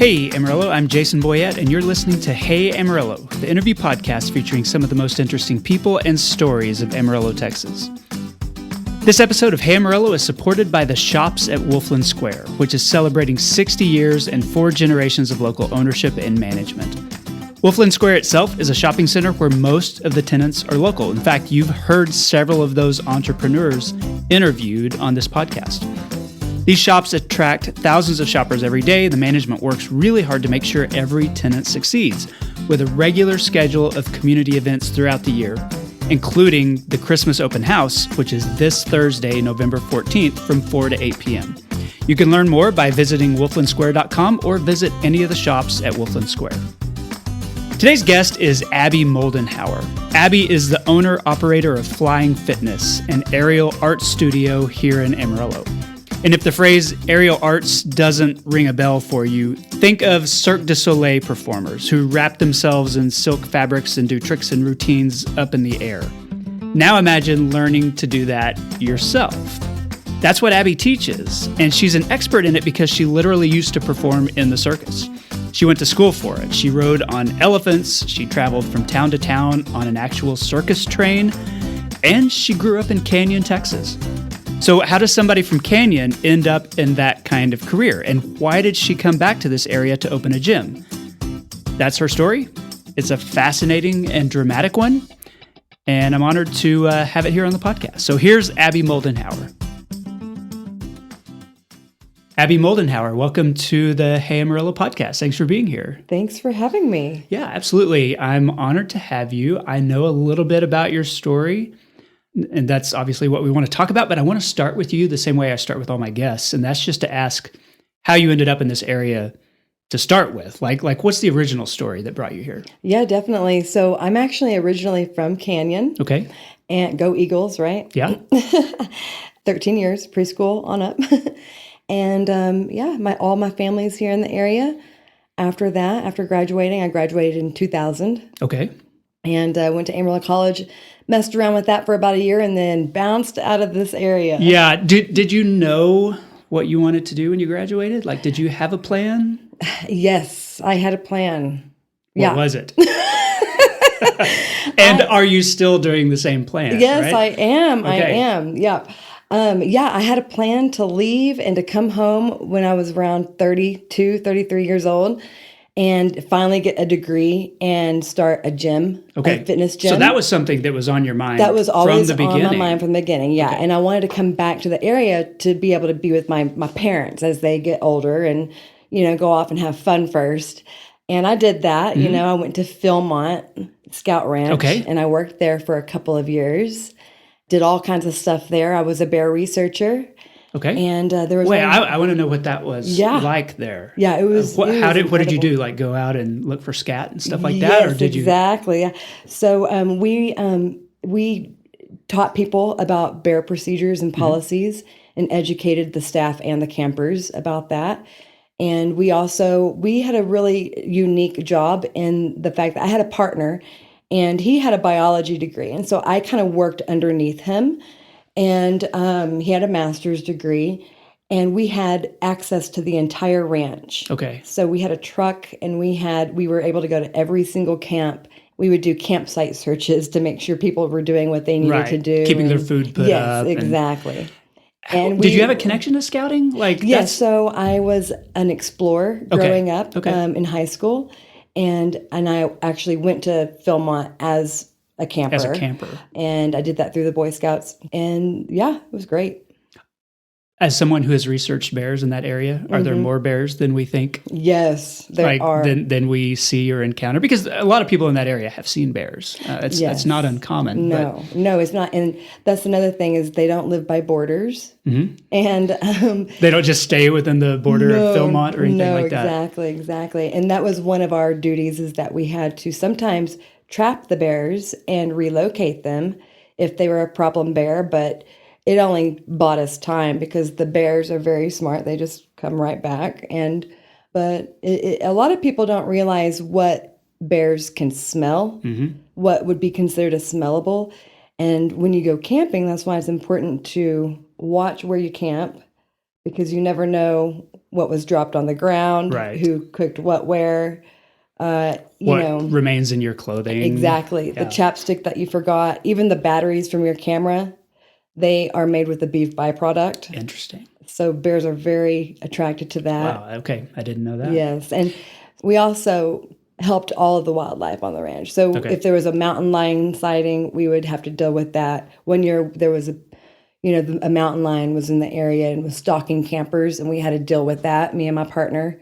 Hey Amarillo, I'm Jason Boyette, and you're listening to Hey Amarillo, the interview podcast featuring some of the most interesting people and stories of Amarillo, Texas. This episode of Hey Amarillo is supported by the Shops at Wolfland Square, which is celebrating 60 years and 4 generations of local ownership and management. Wolfland Square itself is a shopping center where most of the tenants are local. In fact, you've heard several of those entrepreneurs interviewed on this podcast. These shops attract thousands of shoppers every day. The management works really hard to make sure every tenant succeeds, with a regular schedule of community events throughout the year, including the Christmas Open House, which is this Thursday, November 14th from 4 to 8 p.m. You can learn more by visiting wolflandsquare.com or visit any of the shops at Wolfland Square. Today's guest is Abby Moldenhauer. Abby is the owner-operator of Flying Fitness, an aerial art studio here in Amarillo. And if the phrase aerial arts doesn't ring a bell for you, think of Cirque du Soleil performers who wrap themselves in silk fabrics and do tricks and routines up in the air. Now imagine learning to do that yourself. That's what Abby teaches, and she's an expert in it because she literally used to perform in the circus. She went to school for it. She rode on elephants, she traveled from town to town on an actual circus train, and she grew up in Canyon, Texas. So how does somebody from Canyon end up in that kind of career? And why did she come back to this area to open a gym? That's her story. It's a fascinating and dramatic one, and I'm honored to have it here on the podcast. So here's Abby Moldenhauer. Abby Moldenhauer, welcome to the Hey Amarillo podcast. Thanks for being here. Thanks for having me. Yeah, absolutely. I'm honored to have you. I know a little bit about your story, and that's obviously what we want to talk about, but I want to start with you the same way I start with all my guests, and that's just to ask how you ended up in this area to start with. Like what's the original story that brought you here? Yeah, definitely. So I'm actually originally from Canyon. Okay. And go Eagles, right? Yeah. 13 years, preschool on up. And all my family's here in the area. After that, after graduating, I graduated in 2000. Okay. And went to Amarillo College, messed around with that for about a year, and then bounced out of this area. Yeah. Did you know what you wanted to do when you graduated? Like, did you have a plan? Yes, I had a plan. What was it? And are you still doing the same plan? Yes, right? I am. Okay. I am. Yeah. I had a plan to leave and to come home when I was around 32, 33 years old and finally get a degree and start a gym, a fitness gym. So that was something that was on your mind. That was always from the on beginning. my mind from the beginning, yeah. Okay. And I wanted to come back to the area to be able to be with my parents as they get older and, go off and have fun first. And I did that. Mm-hmm. I went to Philmont Scout Ranch, and I worked there for a couple of years. Did all kinds of stuff there. I was a bear researcher. Okay. And there was I want to know what that was like there. Yeah, it was. What did you do? Like go out and look for scat and stuff like that, yes, or did you? Exactly. Yeah. So we taught people about bear procedures and policies, and educated the staff and the campers about that. And we had a really unique job in the fact that I had a partner. And he had a biology degree. And so I kind of worked underneath him. And he had a master's degree. And we had access to the entire ranch. Okay. So we had a truck and we were able to go to every single camp. We would do campsite searches to make sure people were doing what they needed to do. Keeping their food put up. Yes, exactly. And did you have a connection to scouting? Yes. So I was an explorer growing up in high school. And I actually went to Philmont as a camper. And I did that through the Boy Scouts. And yeah, it was great. As someone who has researched bears in that area, are there more bears than we think? Yes, there are. Than we see or encounter? Because a lot of people in that area have seen bears. It's not uncommon. No, it's not. And that's another thing is they don't live by borders. Mm-hmm. And they don't just stay within the border of Philmont or anything like that. Exactly. And that was one of our duties is that we had to sometimes trap the bears and relocate them if they were a problem bear, but it only bought us time because the bears are very smart. They just come right back. But a lot of people don't realize what bears can smell, what would be considered a smellable. And when you go camping, that's why it's important to watch where you camp because you never know what was dropped on the ground, Right. who cooked what where. What remains in your clothing. Exactly. Yeah. The chapstick that you forgot, even the batteries from your camera, they are made with a beef byproduct. Interesting. So bears are very attracted to that. Wow. Okay. I didn't know that. Yes. And we also helped all of the wildlife on the ranch. So if there was a mountain lion sighting, we would have to deal with that. One year there was a mountain lion was in the area and was stalking campers, and we had to deal with that, me and my partner.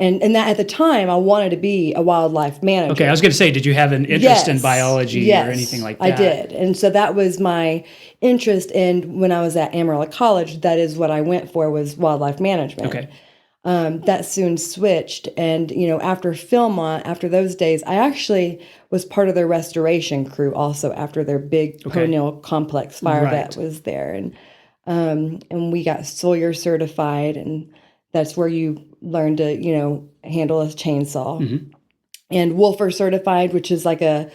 And that at the time, I wanted to be a wildlife manager. Okay, I was going to say, did you have an interest in biology or anything like that? I did. And so that was my interest. And when I was at Amarillo College, that is what I went for, was wildlife management. Okay. That soon switched. And, after Philmont, after those days, I actually was part of their restoration crew also after their big Ponil complex fire that was there. And we got Sawyer certified, and that's where you learn to, handle a chainsaw. Mm-hmm. And Wolfer certified, which is like a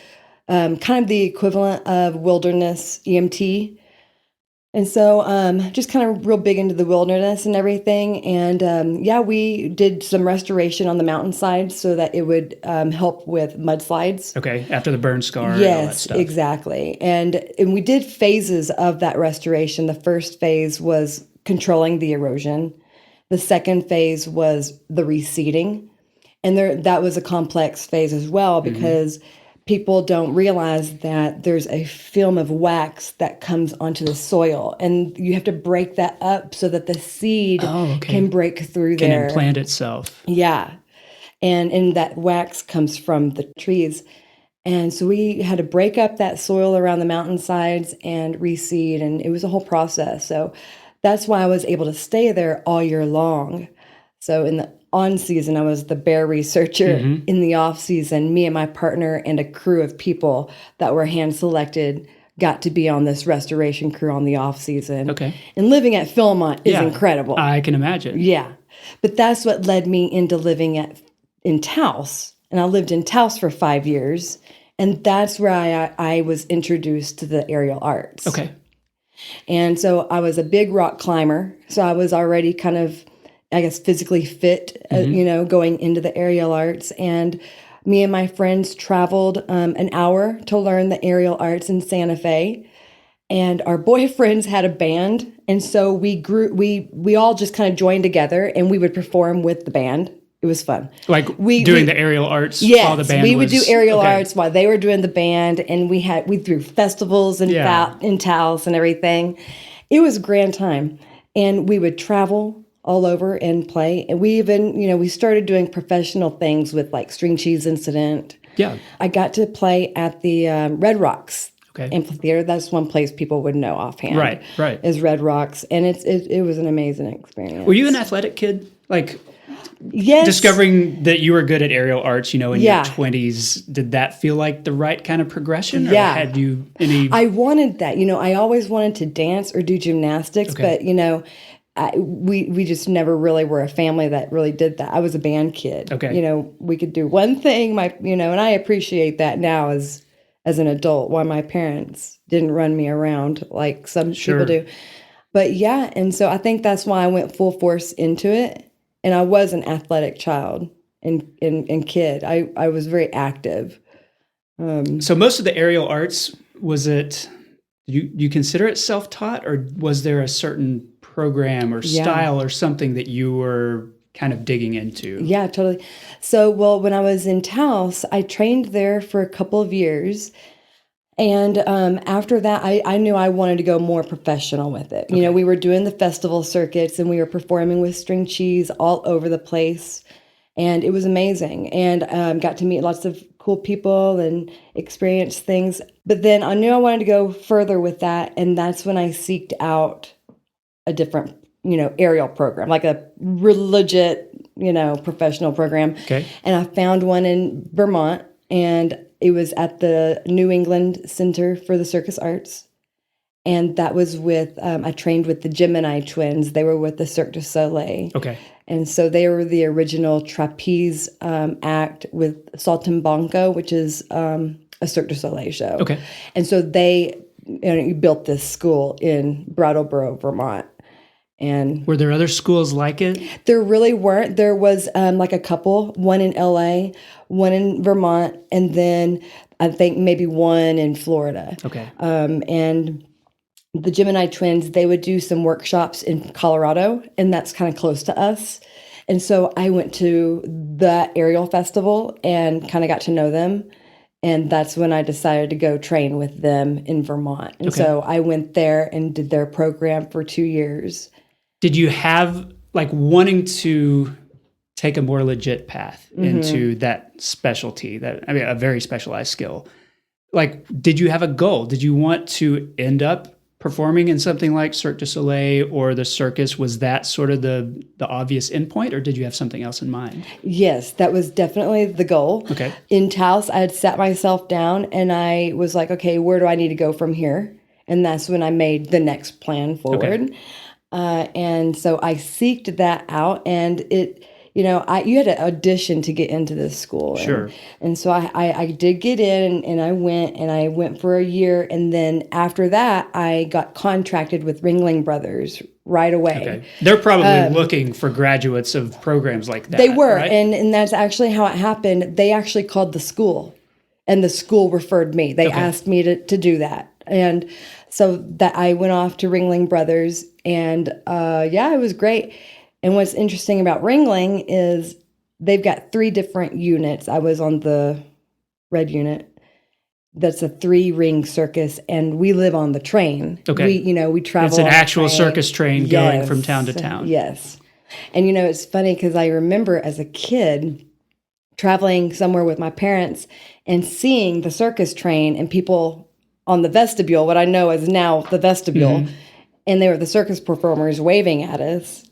kind of the equivalent of wilderness EMT. And so just kind of real big into the wilderness and everything. And we did some restoration on the mountainside so that it would help with mudslides. Okay, after the burn scar and all that Yes, stuff. exactly. And we did phases of that restoration. The first phase was controlling the erosion. The second phase was the reseeding. And that was a complex phase as well, because people don't realize that there's a film of wax that comes onto the soil. And you have to break that up so that the seed can break through there. Can implant itself. Yeah. And that wax comes from the trees. And so we had to break up that soil around the mountainsides and reseed. And it was a whole process. So that's why I was able to stay there all year long. So in the on season, I was the bear researcher. In the off season, me and my partner and a crew of people that were hand selected got to be on this restoration crew on the off season. Okay. And living at Philmont is incredible. I can imagine. Yeah. But that's what led me into living in Taos. And I lived in Taos for 5 years. And that's where I was introduced to the aerial arts. Okay. And so I was a big rock climber. So I was already kind of, I guess, physically fit, going into the aerial arts. And me and my friends traveled an hour to learn the aerial arts in Santa Fe. And our boyfriends had a band. And so we all just kind of joined together, and we would perform with the band. It was fun. Like doing the aerial arts while the band was... we would do aerial arts while they were doing the band, and we threw festivals in Taos and everything. It was a grand time. And we would travel all over and play. And we even, we started doing professional things with like String Cheese Incident. Yeah. I got to play at the Red Rocks Amphitheater. That's one place people would know offhand. Right. Is Red Rocks. And it was an amazing experience. Were you an athletic kid? Like... Yes. Discovering that you were good at aerial arts, in your 20s, did that feel like the right kind of progression? Or had you any... I wanted that. I always wanted to dance or do gymnastics, but, we just never really were a family that really did that. I was a band kid. Okay. We could do one thing, and I appreciate that now as an adult, why my parents didn't run me around like some people do. But and so I think that's why I went full force into it. And I was an athletic child and kid. I was very active. So most of the aerial arts, was it, you consider it self-taught, or was there a certain program or style or something that you were kind of digging into? Yeah, totally. So, when I was in Taos, I trained there for a couple of years. And after that, I knew I wanted to go more professional with it. Okay. We were doing the festival circuits, and we were performing with String Cheese all over the place. And it was amazing. And got to meet lots of cool people and experience things. But then I knew I wanted to go further with that. And that's when I seeked out a different, aerial program, like a legit, professional program. Okay. And I found one in Vermont, and it was at the New England Center for the Circus Arts. And that was with, I trained with the Gemini twins. They were with the Cirque du Soleil. Okay. And so they were the original trapeze act with Saltimbanco, which is a Cirque du Soleil show. Okay. And so they built this school in Brattleboro, Vermont. And were there other schools like it? there really weren't. There was like a couple, one in LA, one in Vermont, and then I think maybe one in Florida. Okay. And the Gemini twins, they would do some workshops in Colorado, and that's kind of close to us. And so I went to the aerial festival and kind of got to know them. And that's when I decided to go train with them in Vermont. And so I went there and did their program for 2 years. Did you have like wanting to take a more legit path into that specialty, a very specialized skill? Like, did you have a goal? Did you want to end up performing in something like Cirque du Soleil or the circus? Was that sort of the obvious endpoint, or did you have something else in mind? Yes, that was definitely the goal. Okay. In Taos, I had sat myself down and I was like, okay, where do I need to go from here? And that's when I made the next plan forward. Okay. And so I seeked that out, and you had to audition to get into this school. Sure. And so I did get in, and I went for a year. And then after that, I got contracted with Ringling Brothers right away. Okay. They're probably looking for graduates of programs like that. They were. Right? And that's actually how it happened. They actually called the school, and the school referred me. They asked me to do that. And so that I went off to Ringling Brothers, and it was great. And what's interesting about Ringling is they've got 3 different units. I was on the red unit. That's a 3-ring circus, and we live on the train. Okay. We travel. It's an actual circus train going from town to town. Yes. And it's funny because I remember as a kid traveling somewhere with my parents and seeing the circus train and people on the vestibule, what I know is now the vestibule, and they were the circus performers waving at us.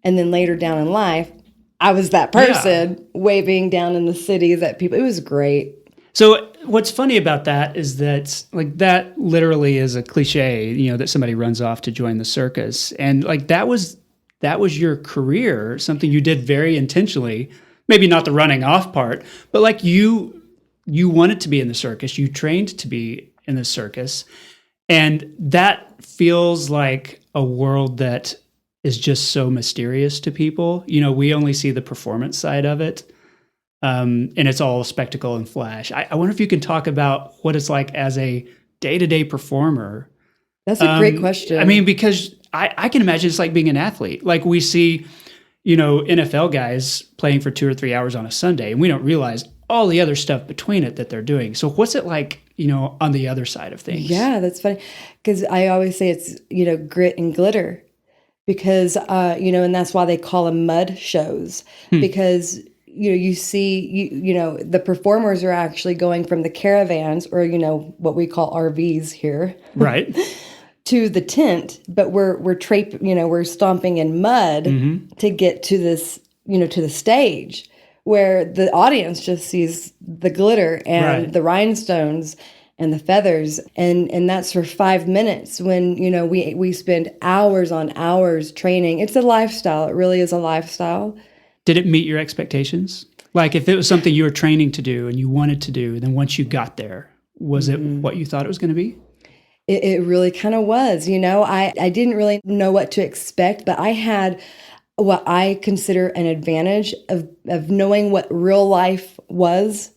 And then later down in life, I was that person waving down in the cities at people. It was great. So what's funny about that is that like that literally is a cliche, that somebody runs off to join the circus. And like that was your career, something you did very intentionally. Maybe not the running off part, but like you wanted to be in the circus. You trained to be in the circus. And that feels like a world that is just so mysterious to people. We only see the performance side of it. And it's all spectacle and flash. I wonder if you can talk about what it's like as a day-to-day performer. That's a great question. I mean, because I can imagine it's like being an athlete. Like we see, NFL guys playing for 2 or 3 hours on a Sunday, and we don't realize all the other stuff between it that they're doing. So what's it like, on the other side of things? Yeah, that's funny. Because I always say it's, grit and glitter. Because, and that's why they call them mud shows. Because, you see, the performers are actually going from the caravans or, what we call RVs here. Right. To the tent, but we're stomping in mud to get to this, to the stage where the audience just sees the glitter and the rhinestones and the feathers, and that's for 5 minutes when we spend hours on hours training. It's a lifestyle. It really is a lifestyle. Did it meet your expectations? Like if it was something you were training to do and you wanted to do, then once you got there, was it what you thought it was going to be? It really kind of was. I didn't really know what to expect, but I had what I consider an advantage of knowing what real life was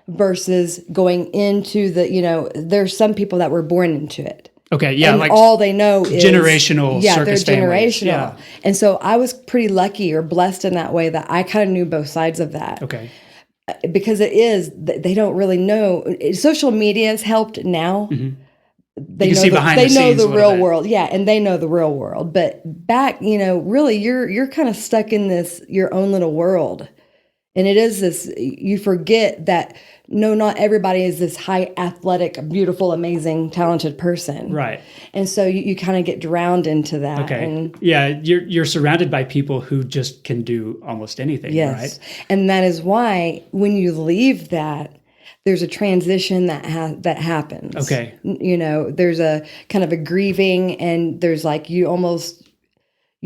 versus going into there's some people that were born into it. Okay, yeah, and like all they know is generational circus they're families. generational. Yeah. And so I was pretty lucky or blessed in that way that I kind of knew both sides of that. Okay. Because they don't really know. Social media has helped now. They know the real world. Yeah, and they know the real world. But back, really you're kind of stuck in this your own little world. And it is this, you forget that, no, not everybody is this high athletic, beautiful, amazing, talented person. Right. And so you kind of get drowned into that. Okay. And you're surrounded by people who just can do almost anything, yes. right? And that is why when you leave that, there's a transition that happens. Okay. There's a kind of a grieving, and there's like you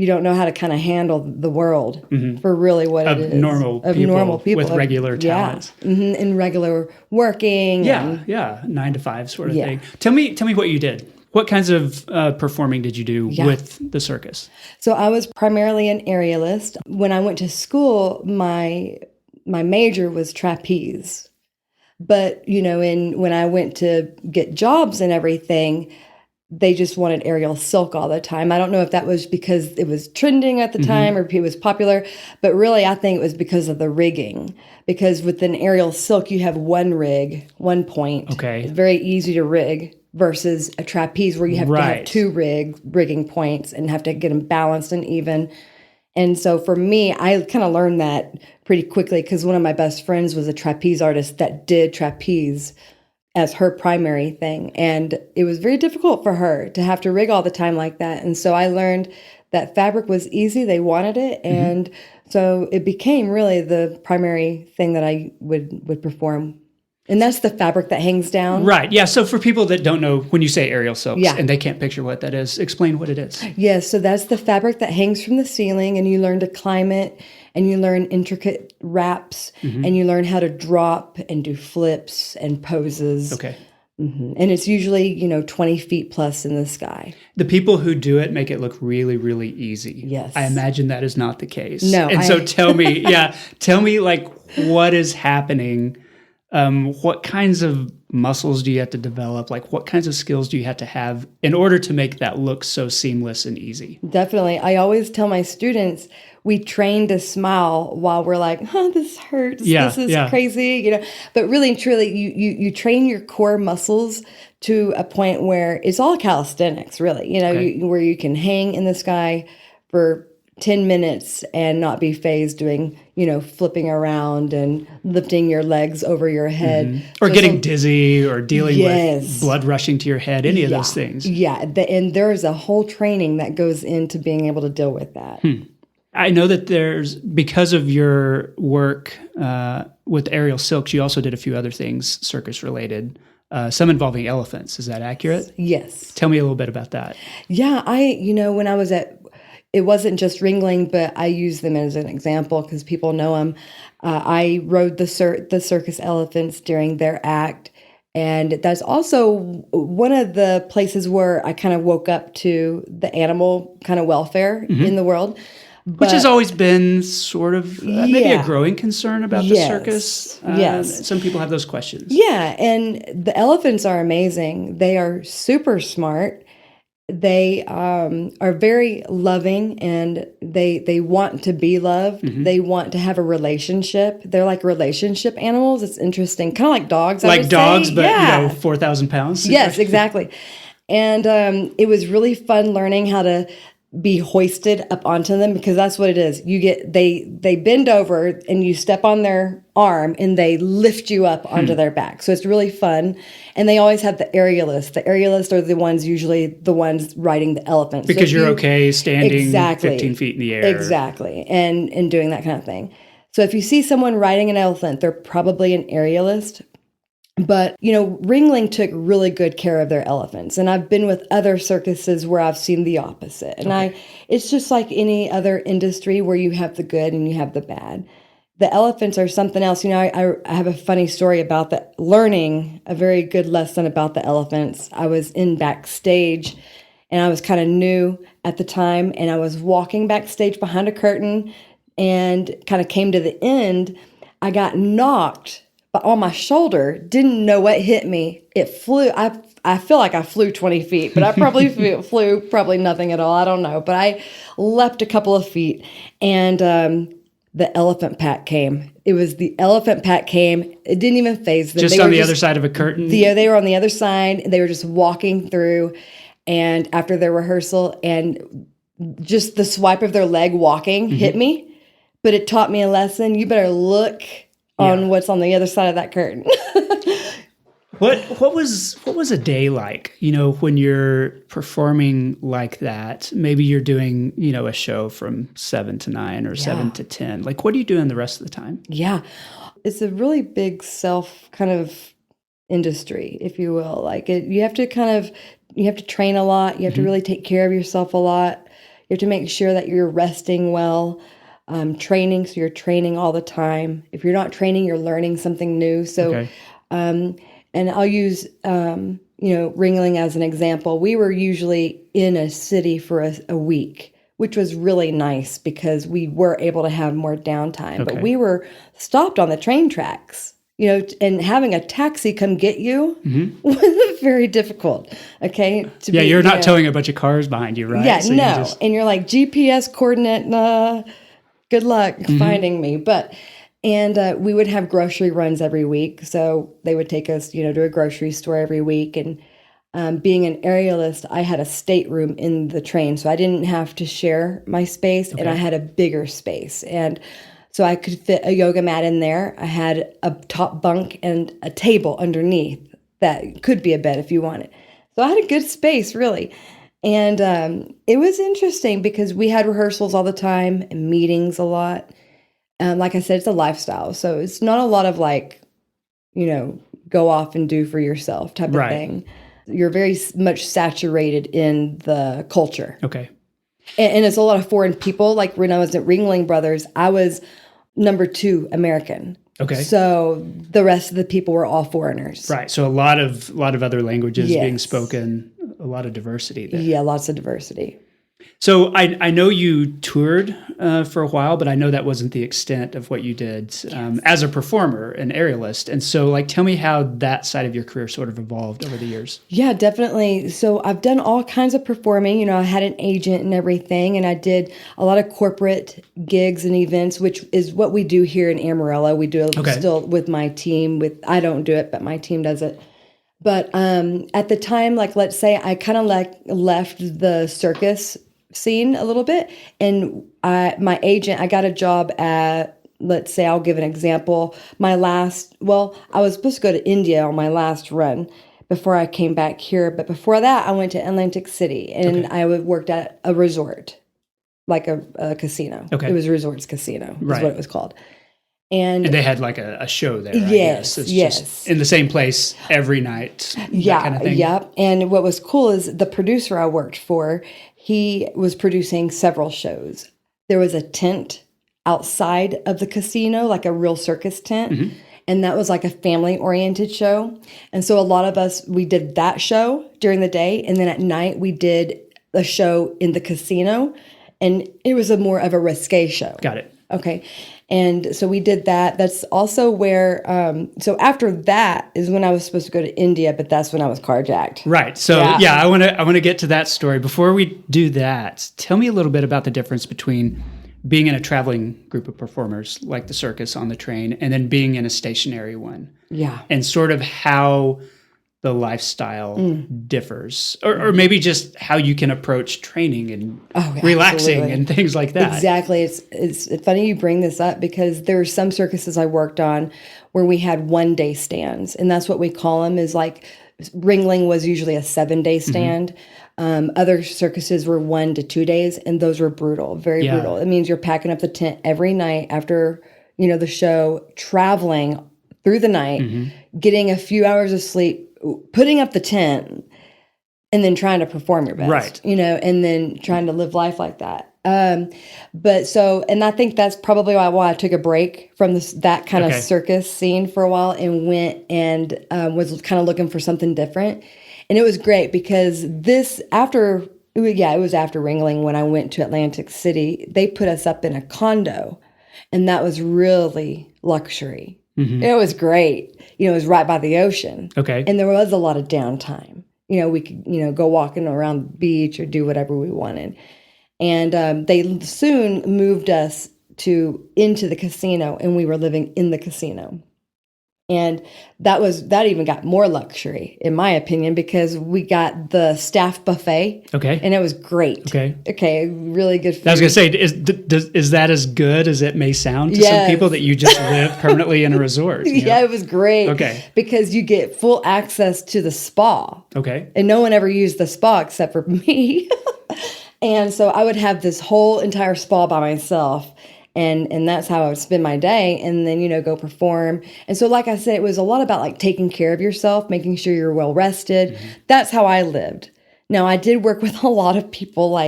don't know how to kind of handle the world for really what it is. Normal people with regular talents. And regular working. Yeah, 9 to 5 sort of thing. Tell me what you did. What kinds of performing did you do with the circus? So I was primarily an aerialist. When I went to school, my major was trapeze. But, when I went to get jobs and everything, they just wanted aerial silk all the time. I don't know if that was because it was trending at the time or it was popular, but really I think it was because of the rigging. Because with an aerial silk, you have one rig, one point. Okay. It's very easy to rig versus a trapeze where you have to have two rigging points and have to get them balanced and even. And so for me, I kind of learned that pretty quickly because one of my best friends was a trapeze artist that did trapeze as her primary thing. And it was very difficult for her to have to rig all the time like that. And so I learned that fabric was easy. They wanted it. And so it became really the primary thing that I would perform. And that's the fabric that hangs down. Right. Yeah. So for people that don't know, when you say aerial silks and they can't picture what that is, explain what it is. Yes. So that's the fabric that hangs from the ceiling, and you learn to climb it, and you learn intricate wraps, and you learn how to drop and do flips and poses. Okay. And it's usually, 20 feet plus in the sky. The people who do it make it look really, really easy. Yes. I imagine that is not the case. No. And so tell me like what is happening. What kinds of muscles do you have to develop? Like what kinds of skills do you have to have in order to make that look so seamless and easy? Definitely. I always tell my students, we train to smile while we're like, this hurts. This is crazy, But really and truly, you train your core muscles to a point where it's all calisthenics, really, where you can hang in the sky for 10 minutes and not be phased doing, flipping around and lifting your legs over your head. Or so getting dizzy or dealing with blood rushing to your head, any of those things. Yeah. And there's a whole training that goes into being able to deal with that. I know that because of your work with aerial silks, you also did a few other things circus related, some involving elephants. Is that accurate? Yes. Tell me a little bit about that. Yeah. When I was it wasn't just Ringling, but I use them as an example because people know them. I rode the circus elephants during their act. And that's also one of the places where I kind of woke up to the animal kind of welfare in the world. Which has always been sort of maybe a growing concern about the circus. Yes. Some people have those questions. Yeah, and the elephants are amazing. They are super smart. They are very loving, and they want to be loved. They want to have a relationship. They're like relationship animals. It's interesting. Kind of like dogs, like dogs, but 4,000 pounds. Yes, exactly. And it was really fun learning how to be hoisted up onto them, because that's what it is. They bend over and you step on their arm and they lift you up onto their back. So it's really fun. And they always have the aerialists. The aerialists are usually the ones riding the elephants. Because you're okay standing 15 feet in the air. Exactly. And doing that kind of thing. So if you see someone riding an elephant, they're probably an aerialist. But, Ringling took really good care of their elephants. And I've been with other circuses where I've seen the opposite. And it's just like any other industry where you have the good and you have the bad. The elephants are something else. I have a funny story about learning a very good lesson about the elephants. I was in backstage and I was kind of new at the time. And I was walking backstage behind a curtain and kind of came to the end. I got knocked but on my shoulder, didn't know what hit me. It flew. I feel like I flew 20 feet, but I probably flew probably nothing at all. I don't know. But I leapt a couple of feet, and the elephant pack came. It was the elephant pack came. It didn't even faze them. Just on the other side of a curtain? They were on the other side. They were just walking through, and after their rehearsal, and just the swipe of their leg walking hit me. But it taught me a lesson. You better look on what's on the other side of that curtain. What was a day like, when you're performing like that? Maybe you're doing, a show from 7 to 9 or 7 to 10. Like, what are you doing the rest of the time? Yeah. It's a really big self kind of industry, if you will. Like you have to train a lot. You have to really take care of yourself a lot. You have to make sure that you're resting well. Training, so you're training all the time. If you're not training, you're learning something new. So, and I'll use, Ringling as an example, we were usually in a city for a week, which was really nice because we were able to have more downtime. Okay. But we were stopped on the train tracks, and having a taxi come get you was very difficult. Okay. You're not towing a bunch of cars behind you, right? Yeah, So no. And you're like, GPS coordinate, good luck finding me. And we would have grocery runs every week. So they would take us, to a grocery store every week. And being an aerialist, I had a stateroom in the train. So I didn't have to share my space, and I had a bigger space. And so I could fit a yoga mat in there. I had a top bunk and a table underneath that could be a bed if you wanted. So I had a good space, really. And it was interesting because we had rehearsals all the time and meetings a lot. Like I said, it's a lifestyle. So it's not a lot of go off and do for yourself type of thing. You're very much saturated in the culture. Okay. And it's a lot of foreign people. Like when I was at Ringling Brothers, I was number 2 American. Okay. So the rest of the people were all foreigners. Right. So a lot of other languages being spoken, a lot of diversity there. Yeah, lots of diversity. So I know you toured for a while, but I know that wasn't the extent of what you did as a performer, an aerialist. And so tell me how that side of your career sort of evolved over the years. Yeah, definitely. So I've done all kinds of performing. I had an agent and everything, and I did a lot of corporate gigs and events, which is what we do here in Amarillo. We do it still with my team. I don't do it, but my team does it. But at the time, let's say I kind of left the circus scene a little bit, and my agent, I got a job at, let's say, I'll give an example. I was supposed to go to India on my last run before I came back here, but before that I went to Atlantic City, and I worked at a resort, like a casino. It was Resorts Casino is what it was called. And they had a show there. Yes, just in the same place every night. Yeah, kind of thing. Yep. And what was cool is the producer I worked for, he was producing several shows. There was a tent outside of the casino, like a real circus tent. And that was like a family-oriented show. And so a lot of us, we did that show during the day. And then at night, we did a show in the casino. And it was more of a risque show. Got it. Okay. And so we did that. That's also where, so after that is when I was supposed to go to India, but that's when I was carjacked. Right. So I want to get to that story. Before we do that, tell me a little bit about the difference between being in a traveling group of performers like the circus on the train and then being in a stationary one. Yeah. And sort of how the lifestyle differs, or maybe just how you can approach training and relaxing and things like that. Exactly. It's funny you bring this up because there are some circuses I worked on where we had 1-day stands, and that's what we call them. Is Ringling was usually a 7-day stand. Other circuses were 1 to 2 days, and those were brutal, very brutal. It means you're packing up the tent every night after the show, traveling through the night, getting a few hours of sleep, putting up the tent, and then trying to perform your best, right? And then trying to live life like that. And I think that's probably why I took a break from that kind of circus scene for a while and went and was kind of looking for something different. And it was great because it was after Ringling when I went to Atlantic City. They put us up in a condo, and that was really luxury. It was great. It was right by the ocean. Okay. And there was a lot of downtime. We could, go walking around the beach or do whatever we wanted. And they soon moved us into the casino, and we were living in the casino. And that even got more luxury, in my opinion, because we got the staff buffet. Okay. And it was great. Okay, really good food. I was going to say, is that as good as it may sound to some people that you just live permanently in a resort? Yeah, it was great. Okay. Because you get full access to the spa. Okay. And no one ever used the spa except for me. And so I would have this whole entire spa by myself. And that's how I would spend my day, and then, go perform. And so, like I said, it was a lot about taking care of yourself, making sure you're well rested. That's how I lived. Now, I did work with a lot of people,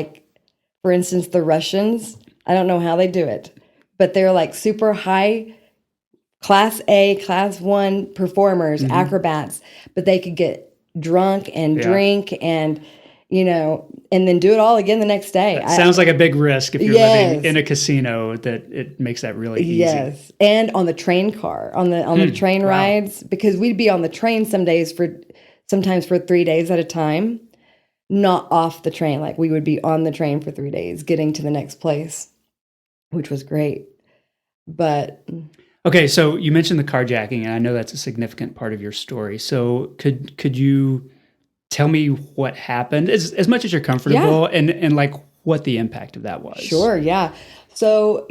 for instance, the Russians. I don't know how they do it, but they're super high class A, class 1 performers, acrobats, but they could get drunk and drink and, and then do it all again the next day. That sounds like a big risk if you're living in a casino, that it makes that really easy. Yes. And on the train car, on the train rides, because we'd be on the train sometimes for 3 days at a time, not off the train. Like we would be on the train for 3 days, getting to the next place, which was great. But okay, so you mentioned the carjacking, and I know that's a significant part of your story. So could you tell me what happened as much as you're comfortable, and like what the impact of that was? Sure, yeah. So,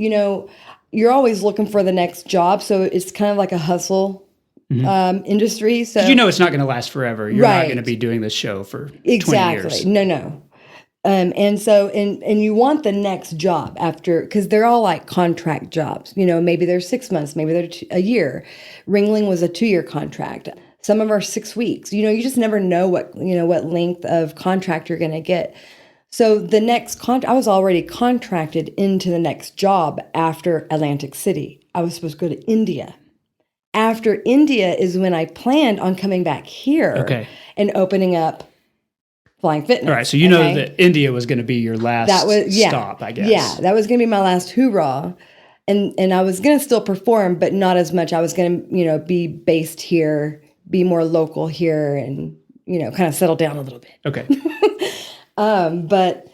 you're always looking for the next job. So it's kind of like a hustle industry. So it's not going to last forever. You're not going to be doing this show for 20 years. No. And so, and you want the next job after, because they're all like contract jobs. Maybe they're 6 months, maybe they're a year. Ringling was a 2-year contract. Some of them are 6 weeks. You just never know what length of contract you're going to get. So the next I was already contracted into the next job after Atlantic City. I was supposed to go to India. After India is when I planned on coming back here and opening up Flying Fitness. All right, so that India was going to be your last stop, I guess. Yeah, that was going to be my last hoorah. And I was going to still perform, but not as much. I was going to, be based here, be more local here, and, kind of settle down a little bit. Okay. But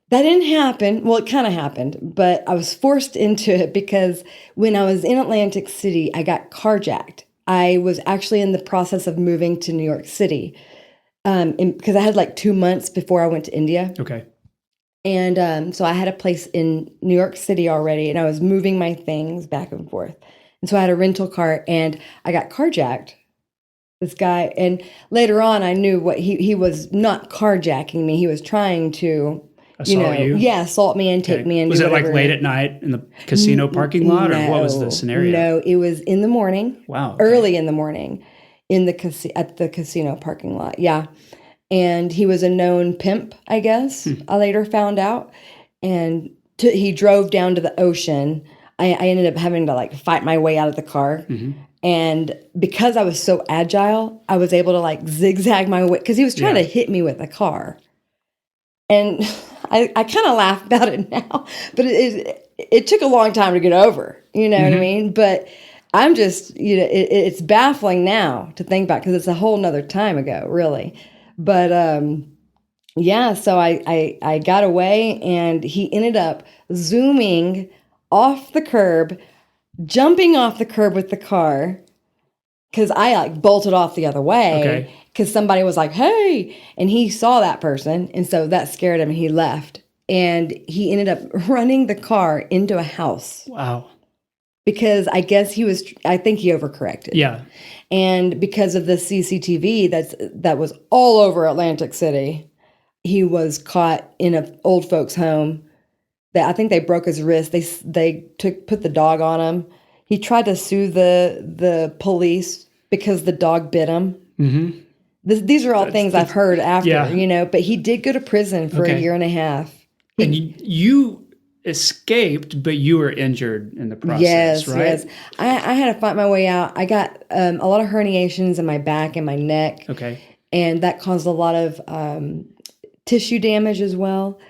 that didn't happen. Well, it kind of happened, but I was forced into it because when I was in Atlantic City, I got carjacked. I was actually in the process of moving to New York City because I had like 2 months before I went to India. Okay. And so I had a place in New York City already, and I was moving my things back and forth. And so I had a rental car, and I got carjacked. This guy, and later on, I knew what he was not carjacking me. He was trying to assault you? Yeah, assault me and take me and was it like late at night in the casino parking lot, or what was the scenario? No, it was in the morning. Wow. Early in the morning, at the casino parking lot. Yeah, and he was a known pimp, I guess. I later found out, and he drove down to the ocean. I ended up having to like fight my way out of the car. Mm-hmm. And because I was so agile, I was able to like zigzag my way, because he was trying to hit me with a car. And I kind of laugh about it now, but it took a long time to get over, what I mean? But I'm just, it's baffling now to think about, because it's a whole nother time ago, really. But so I got away, and he ended up zooming off the curb, jumping off the curb with the car, because I like bolted off the other way, because somebody was like, hey, and he saw that person, and so that scared him, and he left, and he ended up running the car into a house. Wow. Because I think he overcorrected. Yeah. And because of the CCTV that was all over Atlantic City, he was caught in an old folks' home. I think they broke his wrist. They put the dog on him. He tried to sue the police because the dog bit him. Mm-hmm. These are all things I've heard after, but he did go to prison for a year and a half. And you escaped, but you were injured in the process, right? Yes. I had to fight my way out. I got a lot of herniations in my back and my neck. Okay. And that caused a lot of tissue damage as well.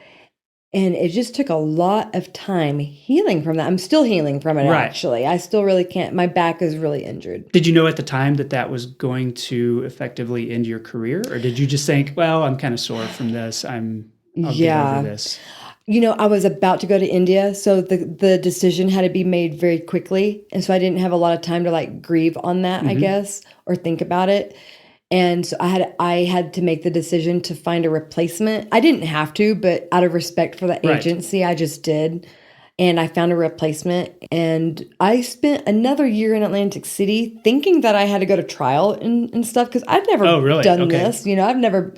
And it just took a lot of time healing from that. I'm still healing from it, actually. I still really can't. My back is really injured. Did you know at the time that was going to effectively end your career? Or did you just think, well, I'm kind of sore from this. I'll get over this? I was about to go to India, so the decision had to be made very quickly. And so I didn't have a lot of time to like grieve on that, I guess, or think about it. And so I had to make the decision to find a replacement. I didn't have to, but out of respect for the agency, I just did. And I found a replacement. And I spent another year in Atlantic City thinking that I had to go to trial and stuff, because I've never done this. I've never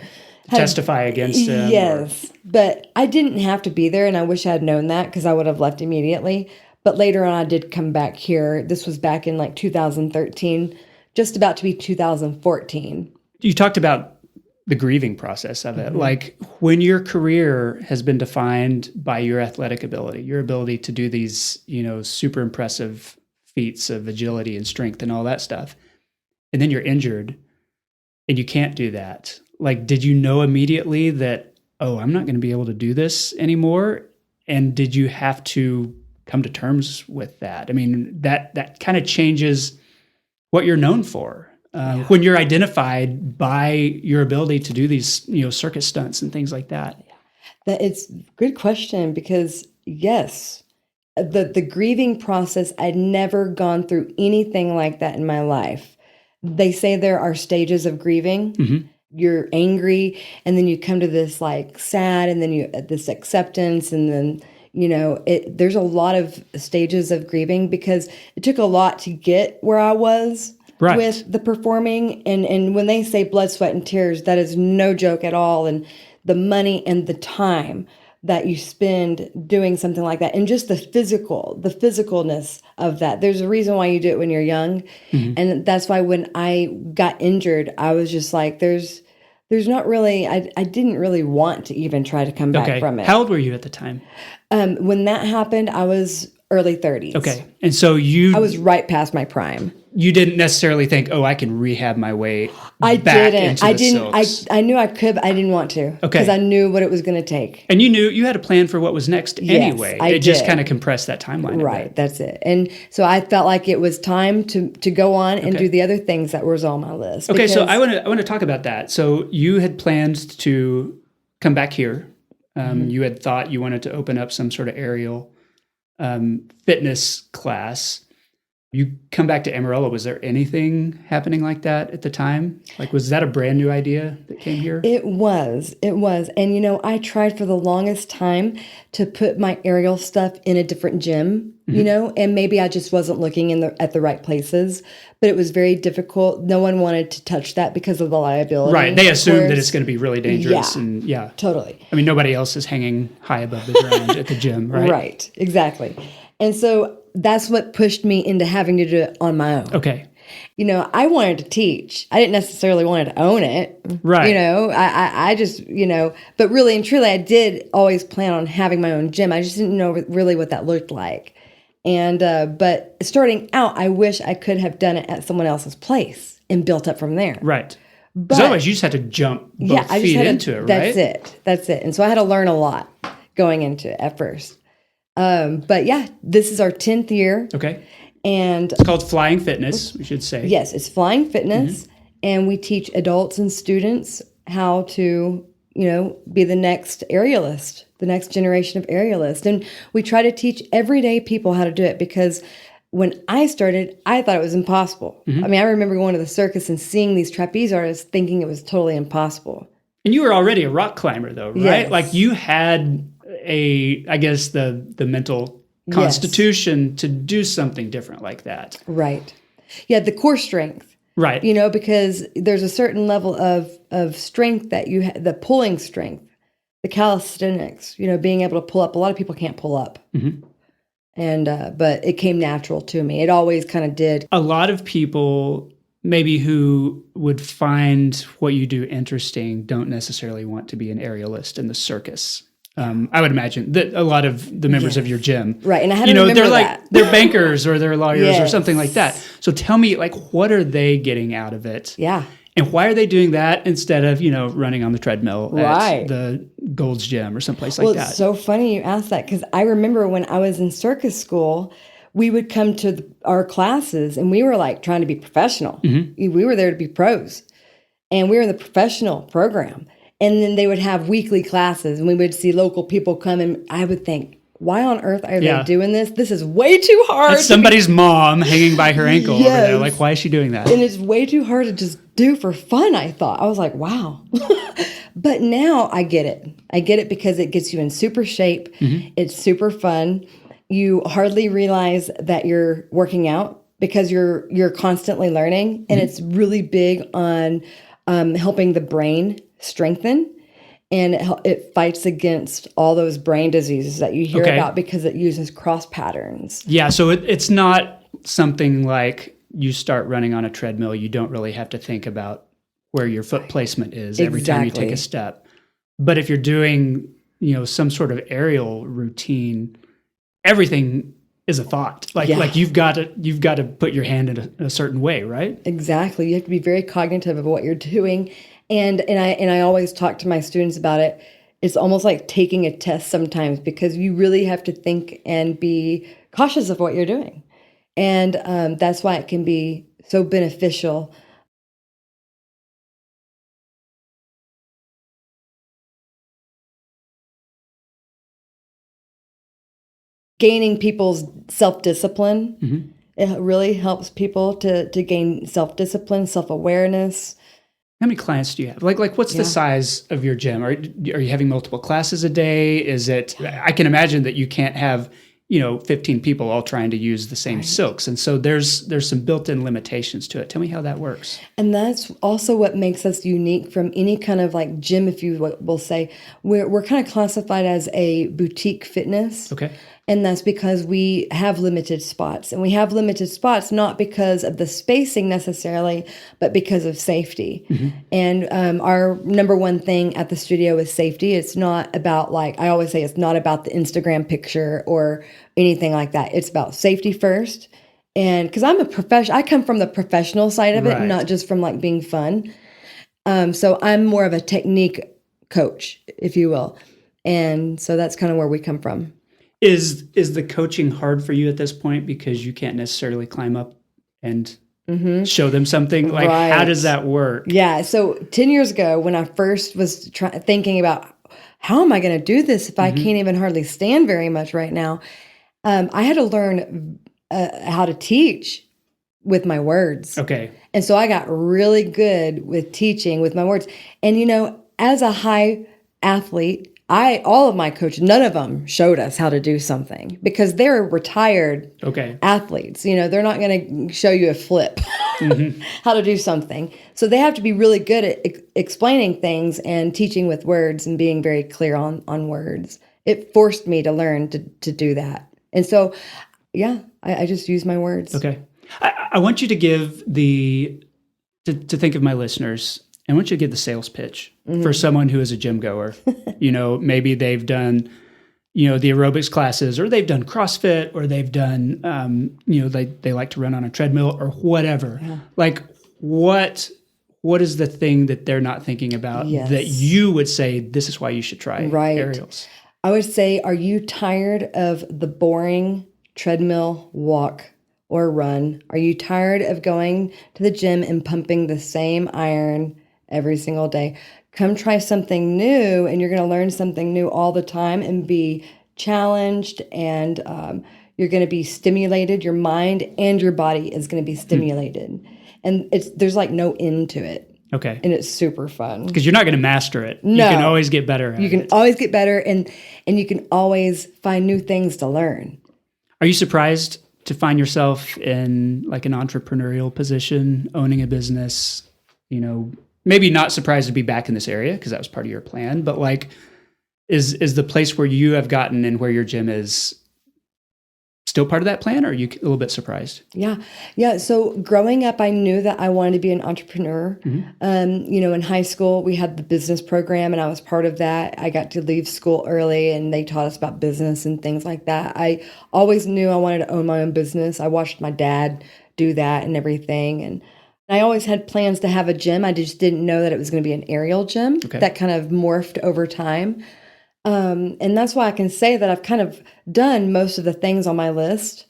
testify against him. Yes, but I didn't have to be there, and I wish I had known that, because I would have left immediately. But later on, I did come back here. This was back in like 2013. Just about to be 2014. You talked about the grieving process of it. Mm-hmm. Like when your career has been defined by your athletic ability, your ability to do these, super impressive feats of agility and strength and all that stuff, and then you're injured, and you can't do that. Like, did you know immediately that, oh, I'm not going to be able to do this anymore? And did you have to come to terms with that? I mean, that kind of changes what you're known for when you're identified by your ability to do these, circus stunts and things like that. It's a good question because, yes, the grieving process, I'd never gone through anything like that in my life. They say there are stages of grieving. Mm-hmm. You're angry, and then you come to this like sad, and then this acceptance, and then there's a lot of stages of grieving because it took a lot to get where I was with the performing. And when they say blood, sweat, and tears, that is no joke at all. And the money and the time that you spend doing something like that, and just the physicalness of that. There's a reason why you do it when you're young. Mm-hmm. And that's why when I got injured, I was just like, there's not really, I didn't really want to even try to come back from it. How old were you at the time? When that happened, I was early 30s. Okay. And so I was right past my prime. You didn't necessarily think, oh, I can rehab my way I back didn't. into I the didn't. silks. I knew I could, but I didn't want to. Okay. Because I knew what it was going to take. And you knew you had a plan for what was next anyway. I did. Just kind of compressed that timeline. Right. That's it. And so I felt like it was time to go on and do the other things that was on my list. Okay. So I want to talk about that. So you had planned to come back here. You had thought you wanted to open up some sort of aerial fitness class. You come back to Amarillo. Was there anything happening like that at the time? Like, was that a brand new idea that came here? It was. And, I tried for the longest time to put my aerial stuff in a different gym, and maybe I just wasn't looking at the right places, but it was very difficult. No one wanted to touch that because of the liability. Right. They assume that it's going to be really dangerous. Yeah, totally. I mean, nobody else is hanging high above the ground at the gym, right? Right. Exactly. And so that's what pushed me into having to do it on my own. Okay. I wanted to teach. I didn't necessarily want to own it. Right. I just, but really and truly, I did always plan on having my own gym. I just didn't know really what that looked like. And, but starting out, I wish I could have done it at someone else's place and built up from there. Right. Because otherwise you just had to jump both feet into it, right? That's it. And so I had to learn a lot going into it at first. But yeah, this is our 10th year. Okay. And it's called Flying Fitness, we should say. Yes, it's Flying Fitness. Mm-hmm. And we teach adults and students how to, be the next aerialist, the next generation of aerialists. And we try to teach everyday people how to do it because when I started, I thought it was impossible. Mm-hmm. I mean, I remember going to the circus and seeing these trapeze artists thinking it was totally impossible. And you were already a rock climber though, right? Yes. Like you had the mental constitution to do something different like that. Right. Yeah, the core strength. Right. Because there's a certain level of strength that you have, the pulling strength, the calisthenics, being able to pull up. A lot of people can't pull up. Mm-hmm. And, but it came natural to me. It always kind of did. A lot of people maybe who would find what you do interesting don't necessarily want to be an aerialist in the circus. I would imagine that a lot of the members of your gym, right? And I had to remember they're that. like they're bankers or they're lawyers or something like that. So tell me, like, what are they getting out of it? Yeah, and why are they doing that instead of running on the treadmill at the Gold's Gym or someplace like that? Well, it's so funny you asked that because I remember when I was in circus school, we would come to our classes and we were like trying to be professional. Mm-hmm. We were there to be pros, and we were in the professional program. And then they would have weekly classes and we would see local people come and I would think, why on earth are they doing this? This is way too hard. That's somebody's mom hanging by her ankle over there. Like, why is she doing that? And it's way too hard to just do for fun, I thought. I was like, wow. But now I get it. I get it because it gets you in super shape. Mm-hmm. It's super fun. You hardly realize that you're working out because you're constantly learning. And it's really big on helping the brain strengthen, and it fights against all those brain diseases that you hear about because it uses cross patterns. Yeah, so it's not something like you start running on a treadmill, you don't really have to think about where your foot placement is every time you take a step. But if you're doing, some sort of aerial routine, everything is a thought. Like you've got to put your hand in a certain way, right? Exactly. You have to be very cognitive of what you're doing. And I always talk to my students about it. It's almost like taking a test sometimes, because you really have to think and be cautious of what you're doing. And that's why it can be so beneficial. Gaining people's self-discipline. It really helps people to gain self-discipline, self-awareness. How many clients do you have? Like what's the size of your gym? Are you having multiple classes a day? Is it, I can imagine that you can't have, 15 people all trying to use the same silks. And so there's some built-in limitations to it. Tell me how that works. And that's also what makes us unique from any kind of like gym, if you will say. We're kind of classified as a boutique fitness. Okay. And that's because we have limited spots. And we have limited spots not because of the spacing necessarily, but because of safety. And our number one thing at the studio is safety. It's not about, like I always say, it's not about the Instagram picture or anything like that. It's about safety first. And because I'm a professional, I come from the professional side of it, not just from like being fun. So I'm more of a technique coach, if you will. And so that's kind of where we come from. Is the coaching hard for you at this point because you can't necessarily climb up and show them something? Like, how does that work? Yeah. So 10 years ago, when I first was thinking about how am I going to do this if I can't even hardly stand very much right now, I had to learn how to teach with my words. Okay. And so I got really good with teaching with my words. And, as a high athlete, all of my coaches, none of them showed us how to do something because they're retired athletes. They're not going to show you a flip, how to do something. So they have to be really good at explaining things and teaching with words and being very clear on words. It forced me to learn to do that. And so, I just use my words. Okay. I want you to give to think of my listeners. I want you to give the sales pitch for someone who is a gym goer. Maybe they've done, the aerobics classes, or they've done CrossFit, or they've done, they like to run on a treadmill or whatever. Yeah. Like, what is the thing that they're not thinking about that you would say, this is why you should try aerials? I would say, are you tired of the boring treadmill walk or run? Are you tired of going to the gym and pumping the same iron every single day? Come try something new, and you're going to learn something new all the time and be challenged, and you're going to be stimulated. Your mind and your body is going to be stimulated. And there's like no end to it. Okay. And it's super fun. Because you're not going to master it. No. You can always get better at it. You can always get better, and you can always find new things to learn. Are you surprised to find yourself in like an entrepreneurial position, owning a business, maybe not surprised to be back in this area because that was part of your plan, but like, is the place where you have gotten and where your gym is still part of that plan, or are you a little bit surprised? Yeah. So growing up, I knew that I wanted to be an entrepreneur. In high school, we had the business program, and I was part of that. I got to leave school early, and they taught us about business and things like that. I always knew I wanted to own my own business. I watched my dad do that and everything, and I always had plans to have a gym. I just didn't know that it was going to be an aerial gym. That kind of morphed over time. And that's why I can say that I've kind of done most of the things on my list.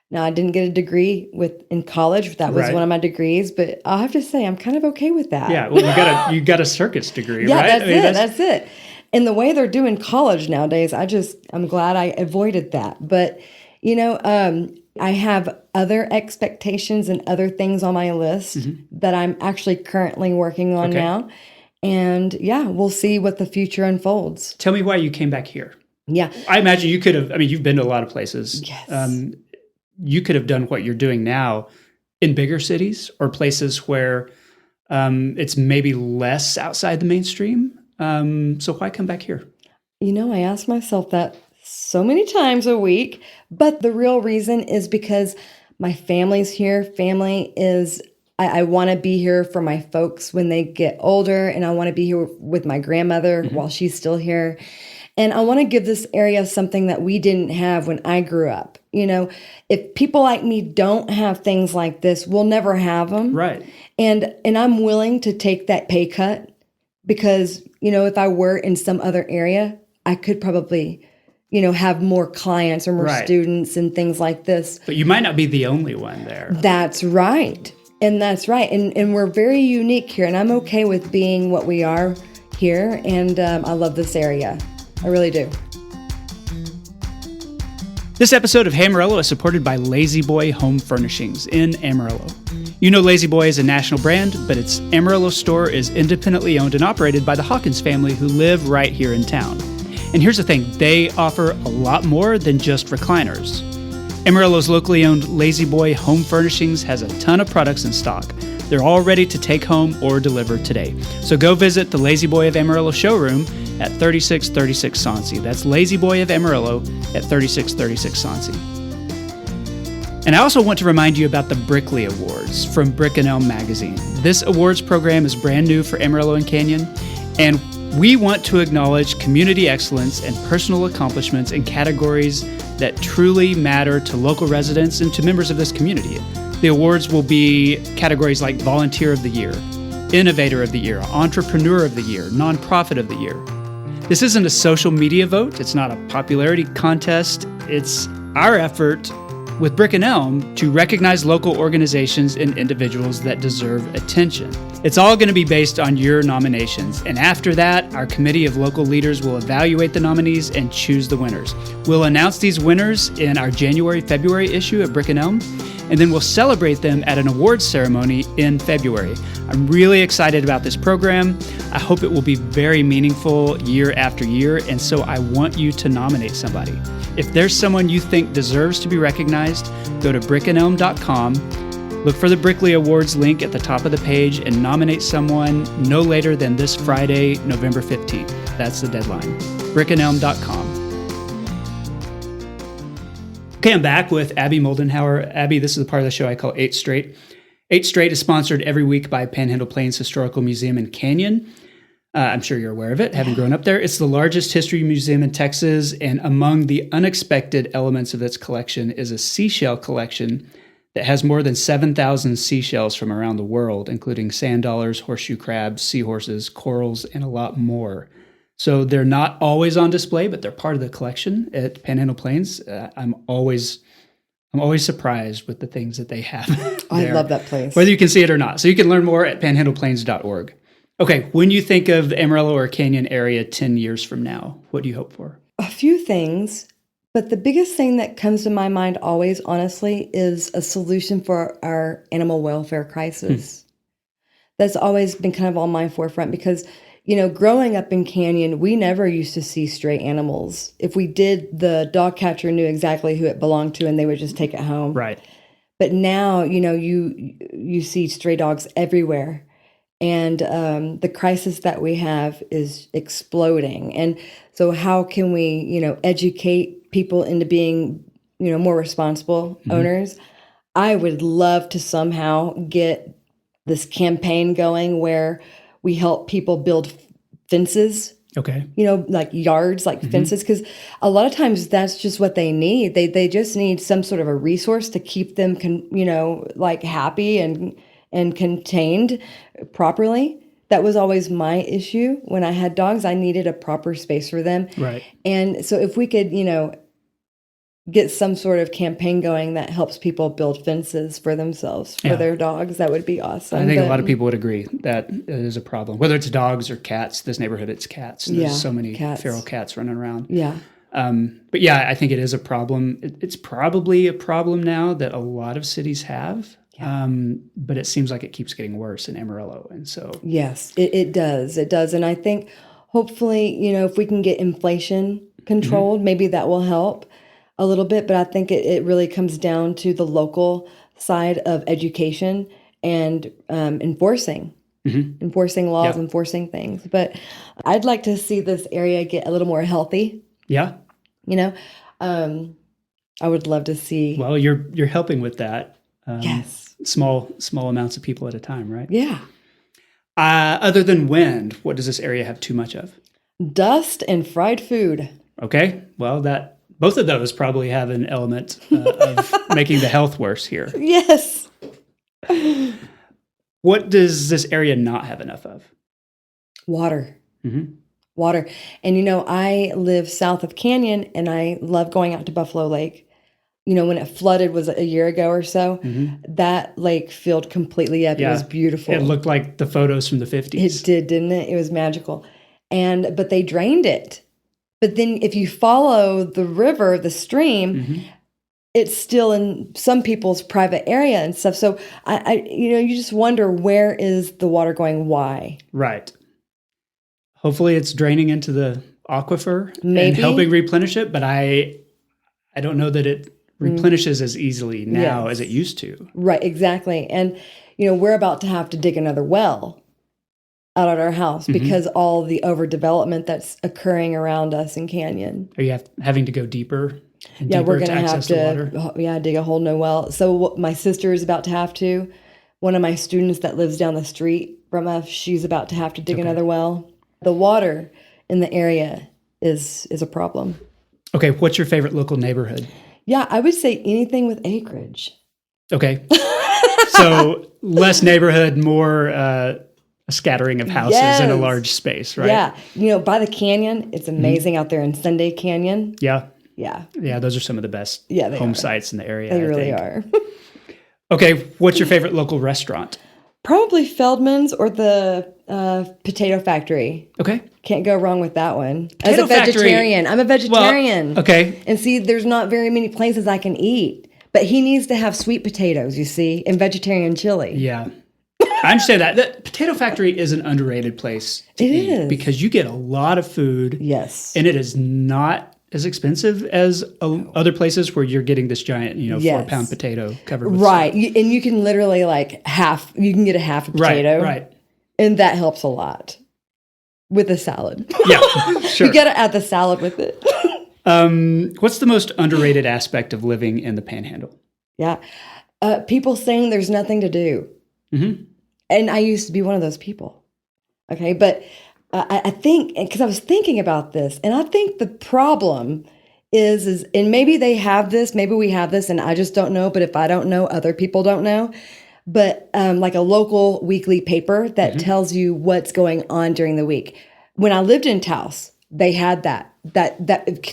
Now, I didn't get a degree in college. That was one of my degrees, but I'll have to say I'm kind of okay with that. Yeah, well, you got a circuits degree, right? That's it. And the way they're doing college nowadays, I'm glad I avoided that. But, I have other expectations and other things on my list that I'm actually currently working on now. And we'll see what the future unfolds. Tell me why you came back here. Yeah. I imagine you could have, you've been to a lot of places. Yes. You could have done what you're doing now in bigger cities or places where it's maybe less outside the mainstream. So why come back here? I ask myself that so many times a week, but the real reason is because my family's here. I want to be here for my folks when they get older, and I want to be here with my grandmother while she's still here. And I want to give this area something that we didn't have when I grew up. If people like me don't have things like this, we'll never have them. Right. And I'm willing to take that pay cut because, if I were in some other area, I could probably, have more clients or more students and things like this. But you might not be the only one there. That's right. And that's right. And we're very unique here. And I'm okay with being what we are here. And I love this area. I really do. This episode of Hey Amarillo is supported by Lazy Boy Home Furnishings in Amarillo. You know Lazy Boy is a national brand, but its Amarillo store is independently owned and operated by the Hawkins family who live right here in town. And here's the thing, they offer a lot more than just recliners. Amarillo's locally owned Lazy Boy Home Furnishings has a ton of products in stock. They're all ready to take home or deliver today. So go visit the Lazy Boy of Amarillo showroom at 3636 Soncy. That's Lazy Boy of Amarillo at 3636 Soncy. And I also want to remind you about the Brickley Awards from Brick and Elm magazine. This awards program is brand new for Amarillo and Canyon, and we want to acknowledge community excellence and personal accomplishments in categories that truly matter to local residents and to members of this community. The awards will be categories like Volunteer of the Year, Innovator of the Year, Entrepreneur of the Year, Nonprofit of the Year. This isn't a social media vote. It's not a popularity contest. It's our effort with Brick and Elm to recognize local organizations and individuals that deserve attention. It's all going to be based on your nominations. And after that, our committee of local leaders will evaluate the nominees and choose the winners. We'll announce these winners in our January-February issue of Brick and Elm, and then we'll celebrate them at an awards ceremony in February. I'm really excited about this program. I hope it will be very meaningful year after year, and so I want you to nominate somebody. If there's someone you think deserves to be recognized, go to brickandelm.com, look for the Brickley Awards link at the top of the page, and nominate someone no later than this Friday, November 15th. That's the deadline. brickandelm.com. Okay, I'm back with Abby Moldenhauer. Abby, this is the part of the show I call 8 Straight. 8 Straight is sponsored every week by Panhandle Plains Historical Museum in Canyon. I'm sure you're aware of it, having grown up there. It's the largest history museum in Texas, and among the unexpected elements of its collection is a seashell collection that has more than 7,000 seashells from around the world, including sand dollars, horseshoe crabs, seahorses, corals, and a lot more. So they're not always on display, but they're part of the collection at Panhandle Plains. I'm always surprised with the things that they have there, I love that place. whether you can see it or not. So you can learn more at panhandleplains.org. Okay, when you think of the Amarillo or Canyon area 10 years from now, what do you hope for? A few things, but the biggest thing that comes to my mind always, honestly, is a solution for our animal welfare crisis. That's always been kind of on my forefront because, growing up in Canyon, we never used to see stray animals. If we did, the dog catcher knew exactly who it belonged to and they would just take it home. Right. But now, you see stray dogs everywhere. And the crisis that we have is exploding. And so how can we, educate people into being, more responsible owners? I would love to somehow get this campaign going where we help people build fences. Okay. Like yards, like fences, because a lot of times that's just what they need. They just need some sort of a resource to keep them, happy and contained properly. That was always my issue. When I had dogs, I needed a proper space for them. Right. And so if we could, get some sort of campaign going that helps people build fences for themselves, for their dogs, that would be awesome. I think a lot of people would agree that it is a problem. Whether it's dogs or cats, this neighborhood, it's cats. There's so many feral cats running around. Yeah. But yeah, I think it is a problem. It's probably a problem now that a lot of cities have. But it seems like it keeps getting worse in Amarillo. And so. Yes, it does. It does. And I think hopefully, if we can get inflation controlled, maybe that will help a little bit. But I think it really comes down to the local side of education and enforcing laws, enforcing things. But I'd like to see this area get a little more healthy. Yeah. I would love to see. Well, you're helping with that. Yes. Small amounts of people at a time, right? Yeah. Other than wind, what does this area have too much of? Dust and fried food. Okay, well, both of those probably have an element of making the health worse here. Yes. What does this area not have enough of? Water. Mm-hmm. Water. And, I live south of Canyon, and I love going out to Buffalo Lake. When it flooded was a year ago or so, that lake filled completely up. Yeah. It was beautiful. It looked like the photos from the 50s. It did, didn't it? It was magical. But they drained it. But then if you follow the river, the stream, it's still in some people's private area and stuff. So you just wonder, where is the water going? Why? Right. Hopefully it's draining into the aquifer and helping replenish it, but I don't know that it replenishes as easily now as it used to. Right, exactly. And, we're about to have to dig another well out at our house because all the overdevelopment that's occurring around us in Canyon. Are you having to go deeper? We're going to have to dig a whole new well. So my sister is about to have to. One of my students that lives down the street from us, she's about to have to dig another well. The water in the area is a problem. Okay, what's your favorite local neighborhood? Yeah, I would say anything with acreage. Okay. So less neighborhood, more a scattering of houses in a large space, right? Yeah. By the canyon, it's amazing out there in Sunday Canyon. Yeah. Yeah. Yeah, those are some of the best home sites in the area. They really are. Okay, what's your favorite local restaurant? Probably Feldman's or the Potato Factory. Okay. Can't go wrong with that one. As a vegetarian. I'm a vegetarian. Well, okay. And see, there's not very many places I can eat. But he needs to have sweet potatoes, you see, and vegetarian chili. Yeah. I understand that. The Potato Factory is an underrated place to eat because you get a lot of food. Yes. And it is not as expensive as other places where you're getting this giant, 4-pound potato covered with and you can literally you can get a half a potato. Right. And that helps a lot with a salad. Yeah, sure. You got to add the salad with it. What's the most underrated aspect of living in the Panhandle? Yeah. People saying there's nothing to do. Mm-hmm. And I used to be one of those people. Okay. But I think, because I was thinking about this, and I think the problem is, and maybe they have this, maybe we have this, and I just don't know. But if I don't know, other people don't know. But like a local weekly paper that tells you what's going on during the week. When I lived in Taos, they had that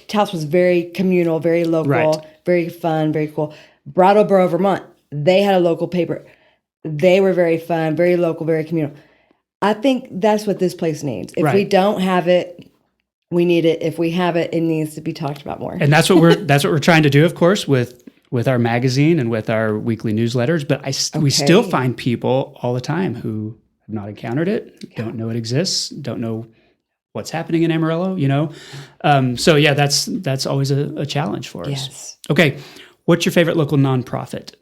Taos was very communal, very local, very fun, very cool. Brattleboro, Vermont, they had a local paper. They were very fun, very local, very communal. I think that's what this place needs. If we don't have it, we need it. If we have it, it needs to be talked about more. And that's what we're trying to do, of course, with our magazine and with our weekly newsletters. But we still find people all the time who have not encountered it, don't know it exists, don't know what's happening in Amarillo. So yeah, that's always a challenge for us. Yes. Okay, what's your favorite local nonprofit?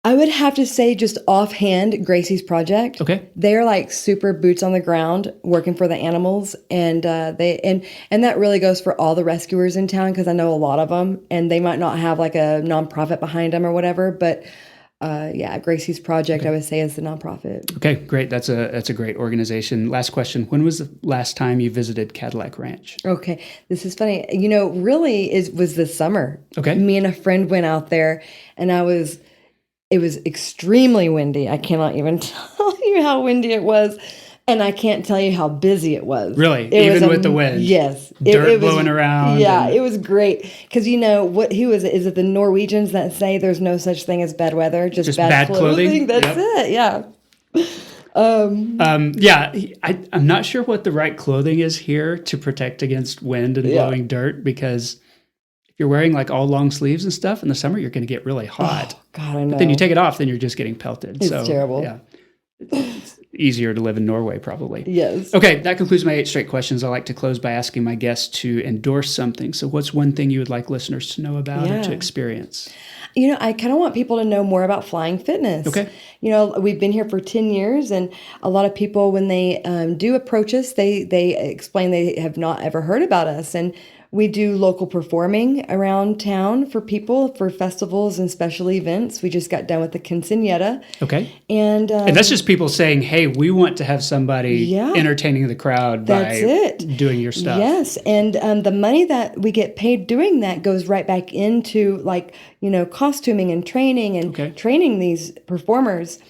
I would have to say, just offhand, Gracie's Project. Okay. They're like super boots on the ground working for the animals. And and that really goes for all the rescuers in town, because I know a lot of them, and they might not have like a nonprofit behind them or whatever. But Gracie's Project, I would say, is the nonprofit. Okay, great. That's a great organization. Last question. When was the last time you visited Cadillac Ranch? Okay. This is funny. Really was this summer. Okay. Me and a friend went out there, and it was extremely windy. I cannot even tell you how windy it was. And I can't tell you how busy it was. Really? Even with the wind? Yes. Dirt blowing around? Yeah, it was great. Because is it the Norwegians that say there's no such thing as bad weather, just bad clothing? That's it, yeah. I'm not sure what the right clothing is here to protect against wind and blowing dirt, because if you're wearing like all long sleeves and stuff in the summer, you're going to get really hot. Oh, God, I know. But then you take it off, then you're just getting pelted. It's terrible. Yeah. It's easier to live in Norway, probably. Yes. Okay, that concludes my 8 straight questions. I like to close by asking my guests to endorse something. So what's one thing you would like listeners to know about or to experience? I kind of want people to know more about Flying Fitness. Okay. We've been here for 10 years, and a lot of people, when they do approach us, they explain they have not ever heard about us. And We do local performing around town for people, for festivals and special events. We just got done with the quinceañera. Okay. And that's just people saying, hey, we want to have somebody entertaining the crowd doing your stuff. Yes. And the money that we get paid doing that goes right back into costuming and training and training these performers.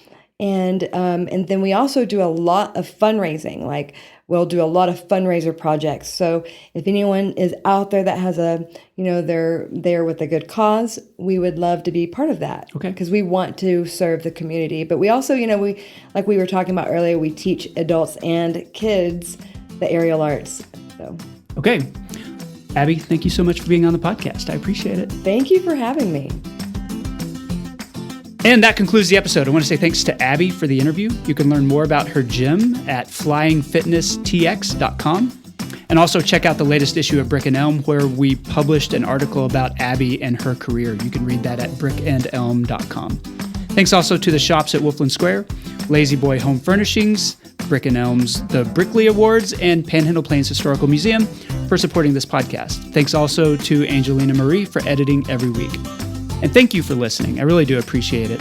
And then we also do a lot of fundraising. Like we'll do a lot of fundraiser projects. So if anyone is out there that has they're there with a good cause, we would love to be part of that. Okay. Because we want to serve the community. But we also, like we were talking about earlier, we teach adults and kids the aerial arts. So. Okay. Abby, thank you so much for being on the podcast. I appreciate it. Thank you for having me. And that concludes the episode. I want to say thanks to Abby for the interview. You can learn more about her gym at flyingfitnesstx.com. And also check out the latest issue of Brick and Elm, where we published an article about Abby and her career. You can read that at brickandelm.com. Thanks also to the shops at Wolfland Square, Lazy Boy Home Furnishings, Brick and Elm's The Brickley Awards, and Panhandle Plains Historical Museum for supporting this podcast. Thanks also to Angelina Marie for editing every week. And thank you for listening. I really do appreciate it.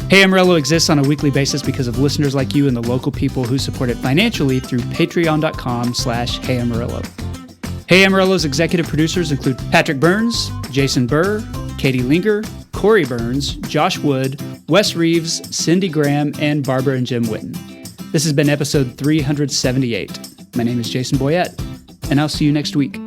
Hey Amarillo exists on a weekly basis because of listeners like you and the local people who support it financially through patreon.com/HeyAmarillo. Hey Amarillo's executive producers include Patrick Burns, Jason Burr, Katie Linger, Corey Burns, Josh Wood, Wes Reeves, Cindy Graham, and Barbara and Jim Witten. This has been episode 378. My name is Jason Boyette, and I'll see you next week.